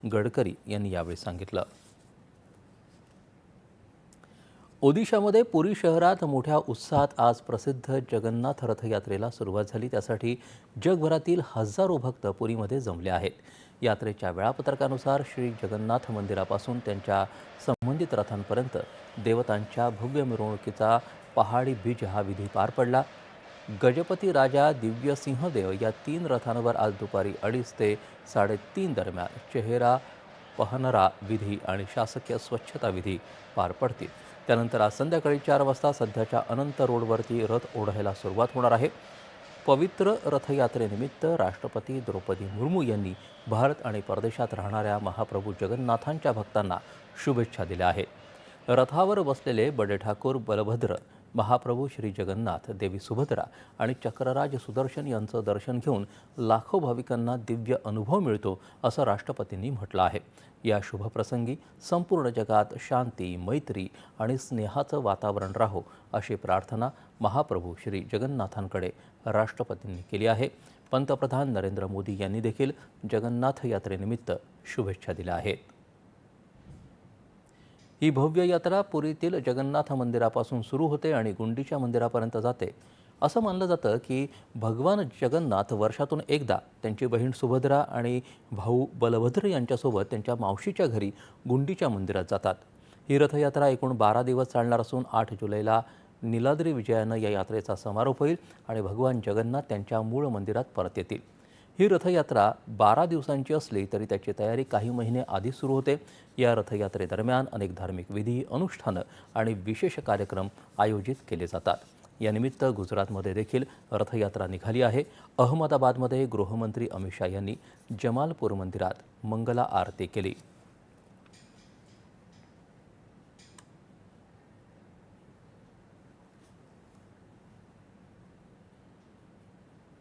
गडकरी यांनी यावेळी सांगितलं. ओदिशामध्ये पुरी शहरात मोठ्या उत्साहात आज प्रसिद्ध जगन्नाथ रथयात्रेला सुरुवात झाली. त्यासाठी जगभरातील हजारो भक्त पुरीमध्ये जमले आहेत. यात्रेच्या वेळापत्रकानुसार श्री जगन्नाथ मंदिरापासून त्यांच्या संबंधित रथांपर्यंत देवतांच्या भव्य मिरवणुकीचा पहाडी बीज हा विधी पार पडला. गजपती राजा दिव्य सिंहदेव या 3 रथांवर आज दुपारी 2:30 ते 3:30 दरम्यान चेहरा पहनरा विधी आणि शासकीय स्वच्छता विधी पार पडतील. त्यानंतर आज संध्याकाळी 4 वाजता सध्याच्या अनंत रोडवरती रथ ओढायला सुरुवात होणार आहे. पवित्र रथयात्रेनिमित्त राष्ट्रपती द्रौपदी मुर्मू यांनी भारत आणि परदेशात राहणाऱ्या महाप्रभू जगन्नाथांच्या भक्तांना शुभेच्छा दिल्या आहेत. रथावर बसलेले बडे ठाकूर बलभद्र, महाप्रभू श्री जगन्नाथ, देवी सुभद्रा आणि चक्रराज सुदर्शन यांचं दर्शन घेऊन लाखो भाविकांना दिव्य अनुभव मिळतो असं राष्ट्रपतींनी म्हटलं आहे. या शुभप्रसंगी संपूर्ण जगात शांती, मैत्री आणि स्नेहाचं वातावरण राहो अशी प्रार्थना महाप्रभू श्री जगन्नाथांकडे राष्ट्रपतींनी केली आहे. पंतप्रधान नरेंद्र मोदी यांनी देखील जगन्नाथ यात्रेनिमित्त शुभेच्छा दिल्या आहेत. ही भव्य यात्रा पुरीतील जगन्नाथ मंदिरापासून सुरू होते आणि गुंडीच्या मंदिरापर्यंत जाते. असं मानलं जातं की भगवान जगन्नाथ वर्षातून एकदा त्यांची बहीण सुभद्रा आणि भाऊ बलभद्र यांच्यासोबत त्यांच्या मावशीच्या घरी गुंडीच्या मंदिरात जातात. ही रथयात्रा एकूण 12 दिवस चालणार असून 8 जुलैला नीलाद्री विजयानं या यात्रेचा समारोप होईल आणि भगवान जगन्नाथ त्यांच्या मूळ मंदिरात परत येतील. ही रथयात्रा 12 दिवसांची असली तरी त्याची तयारी काही महिने आधी सुरू होते. या रथयात्रेदरम्यान अनेक धार्मिक विधी, अनुष्ठानं आणि विशेष कार्यक्रम आयोजित केले जातात. यानिमित्त गुजरातमध्ये देखील रथयात्रा निघाली आहे. अहमदाबादमध्ये गृहमंत्री अमित शाह यांनी जमालपूर मंदिरात मंगला आरती केली.